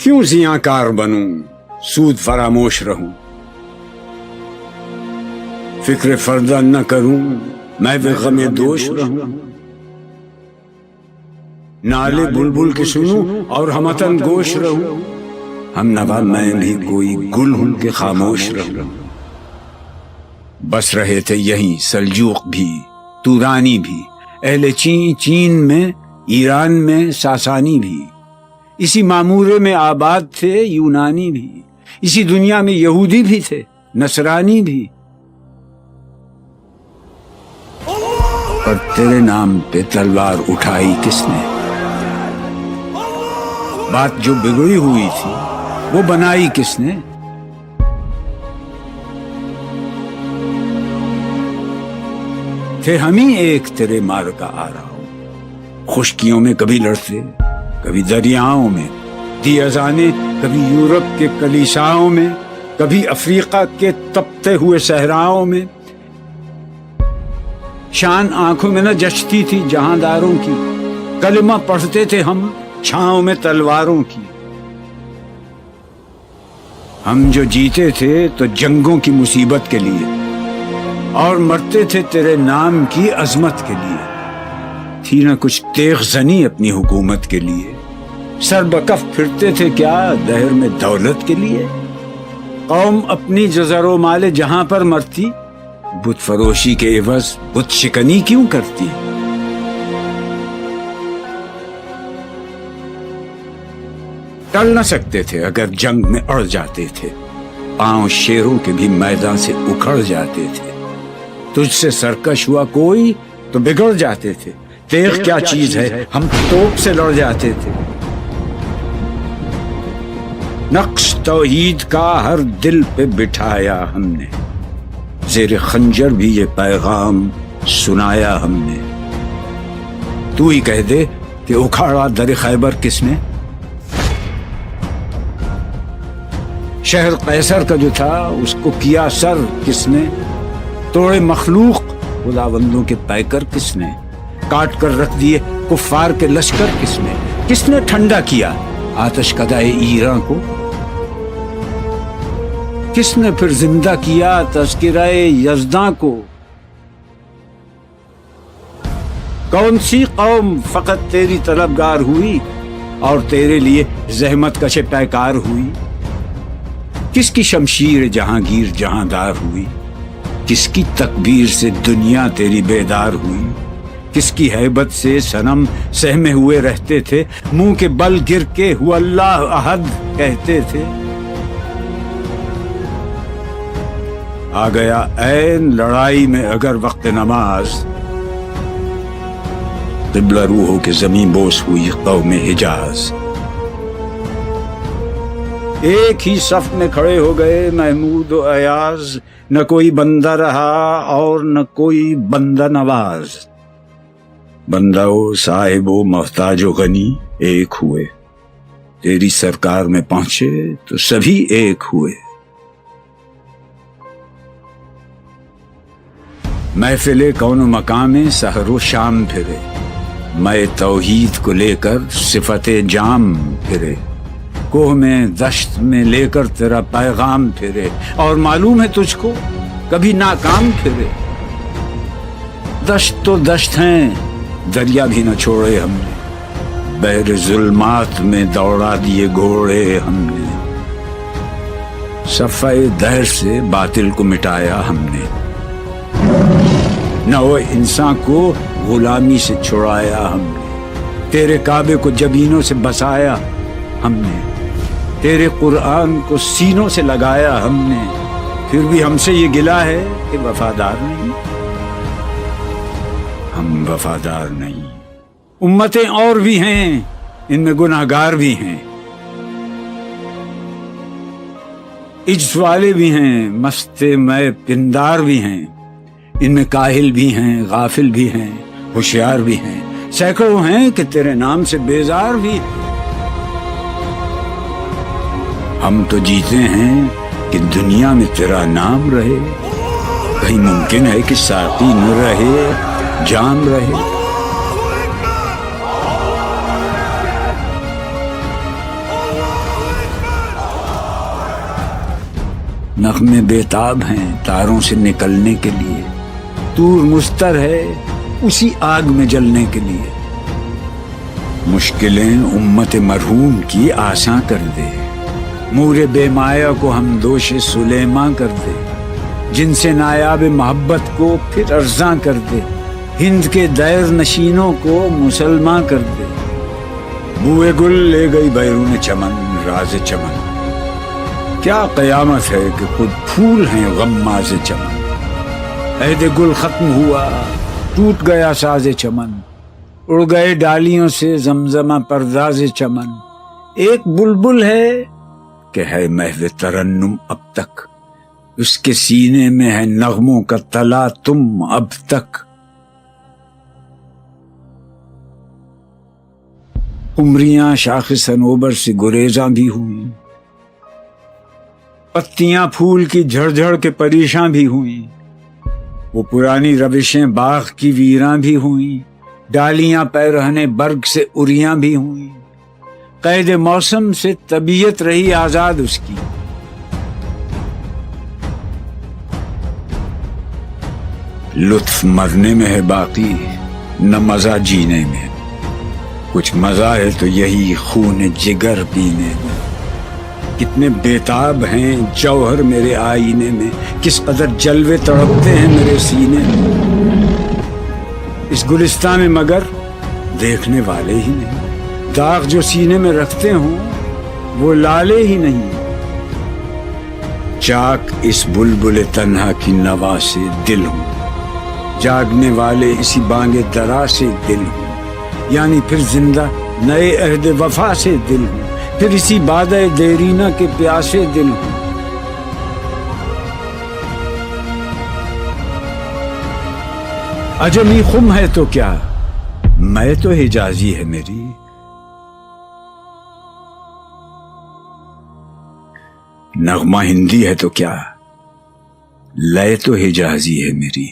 کیوں زیاں کار بنوں، سود فراموش رہوں، فکر فردہ نہ کروں، میں بے غم دوش رہوں، نالے بلبل کے سنوں اور ہمتن گوش رہوں، ہم نوا میں بھی کوئی گل ہوں کہ خاموش رہوں۔ بس رہے تھے یہیں سلجوق بھی، تورانی بھی، اہل چین میں، ایران میں ساسانی بھی، اسی معمورے میں آباد تھے یونانی بھی، اسی دنیا میں یہودی بھی تھے نصرانی بھی، پر تیرے نام پہ تلوار اٹھائی کس نے؟ بات جو بگڑی ہوئی تھی وہ بنائی کس نے؟ تھے ہم ہی ایک تیرے مار کا آ رہا ہوں، خشکیوں میں کبھی لڑتے، کبھی دریاؤں میں، دی اذانیں کبھی یورپ کے کلیساؤں میں، کبھی افریقہ کے تپتے ہوئے صحراؤں میں، شان آنکھوں میں نہ جچتی تھی جہانداروں کی، کلمہ پڑھتے تھے ہم چھاؤں میں تلواروں کی، ہم جو جیتے تھے تو جنگوں کی مصیبت کے لیے، اور مرتے تھے تیرے نام کی عظمت کے لیے، تھی نہ کچھ تیغ زنی اپنی حکومت کے لیے، سر بکف پھرتے تھے کیا دہر میں دولت کے لیے، قوم اپنی جزر و مال جہاں پر مرتی، بت فروشی کے عوض بت شکنی کیوں کرتی؟ ٹل نہ سکتے تھے اگر جنگ میں اڑ جاتے تھے، پاؤں شیروں کے بھی میدان سے اکھڑ جاتے تھے، تجھ سے سرکش ہوا کوئی تو بگڑ جاتے تھے، تیغ کیا چیز ہے ہم توپ سے لڑ جاتے تھے، نقش توحید کا ہر دل پہ بٹھایا ہم نے، زیر خنجر بھی یہ پیغام سنایا ہم نے، تو ہی کہہ دے کہ اکھاڑا در خیبر کس نے؟ شہر قیصر کا جو تھا اس کو کیا سر کس نے؟ توڑے مخلوق خداوندوں کے پیکر کس نے؟ کاٹ کر رکھ دیے کفار کے لشکر کس نے ٹھنڈا کیا آتش کدائے ایراں کو؟ کس نے پھر زندہ کیا تذکرہ یزداں کو؟ کون سی قوم فقط تیری طلبگار ہوئی اور تیرے لیے زحمت کش پیکار ہوئی؟ کس کی شمشیر جہانگیر جہاندار ہوئی؟ کس کی تکبیر سے دنیا تیری بیدار ہوئی؟ کس کی ہیبت سے صنم سہمے ہوئے رہتے تھے، منہ کے بل گر کے ہوا اللہ احد کہتے تھے؟ آ گیا عین لڑائی میں اگر وقت نماز، قبلہ روحوں کے زمین بوس ہوئی قوم حجاز، ایک ہی صف میں کھڑے ہو گئے محمود و ایاز، نہ کوئی بندہ رہا اور نہ کوئی بندہ نواز، بندہ و صاحب و محتاج و غنی ایک ہوئے، تیری سرکار میں پہنچے تو سبھی ایک ہوئے، محفل کون و مقام میں سحر و شام پھرے، میں توحید کو لے کر صفت جام پھرے، کوہ میں دشت میں لے کر تیرا پیغام پھرے، اور معلوم ہے تجھ کو کبھی ناکام پھرے، دشت تو دشت ہیں دریا بھی نہ چھوڑے ہم نے، بحر ظلمات میں دوڑا دیے گھوڑے ہم نے، صفحہ دہر سے باطل کو مٹایا ہم نے، نو انسان کو غلامی سے چھڑایا ہم نے، تیرے کعبے کو جبینوں سے بسایا ہم نے، تیرے قرآن کو سینوں سے لگایا ہم نے، پھر بھی ہم سے یہ گلہ ہے کہ وفادار نہیں، ہم وفادار نہیں، امتیں اور بھی ہیں ان میں گناہگار بھی ہیں، عجز والے بھی ہیں مست میں پندار بھی ہیں، ان میں کاہل بھی ہیں غافل بھی ہیں ہوشیار بھی ہیں، سینکڑوں ہیں کہ تیرے نام سے بیزار بھی ہیں، ہم تو جیتے ہیں کہ دنیا میں تیرا نام رہے، کہیں ممکن ہے کہ ساقی نہ رہے جام رہے، نغمے بیتاب ہیں تاروں سے نکلنے کے لیے، طور مستر ہے اسی آگ میں جلنے کے لیے۔ مشکلیں امت مرحوم کی آساں کر دے، مور بے مایہ کو ہم دوش سلیماں کر دے، جن سے نایاب محبت کو پھر ارزاں کر دے، ہند کے دیر نشینوں کو مسلماں کر دے۔ بوئے گل لے گئی بیرون چمن راز چمن، کیا قیامت ہے کہ خود پھول ہیں غماز چمن۔ عہد گل ختم ہوا ٹوٹ گیا ساز چمن، اڑ گئے ڈالیوں سے زمزمہ پرداز چمن۔ ایک بلبل ہے کہ ہے محو ترنم اب تک، اس کے سینے میں ہے نغموں کا تلا تم اب تک۔ عمریاں شاخ صنوبر سے گریزاں بھی ہوئیں، پتیاں پھول کی جھڑ جھڑ کے پریشاں بھی ہوئیں، وہ پرانی روشیں باغ کی ویراں بھی ہوئیں، ڈالیاں پیرہنے برگ سے اریاں بھی ہوئیں، قید موسم سے طبیعت رہی آزاد اس کی۔ لطف مرنے میں ہے باقی نہ مزہ جینے میں، کچھ مزہ ہے تو یہی خون جگر پینے میں۔ کتنے بیتاب ہیں جوہر میرے آئینے میں، کس قدر جلوے تڑپتے ہیں میرے سینے میں۔ اس گلستان میں مگر دیکھنے والے ہی نہیں، داغ جو سینے میں رکھتے ہوں وہ لالے ہی نہیں۔ چاک اس بلبل تنہا کی نوا سے دل ہوں، جاگنے والے اسی بانگ درا سے دل ہوں، یعنی پھر زندہ نئے عہد وفا سے دل ہوں، پھر اسی بادہ دیرینہ کے پیاسے دل ہوں۔ عجمی خم ہے تو کیا، میں تو حجازی ہے میری، نغمہ ہندی ہے تو کیا، لے تو حجازی ہے میری۔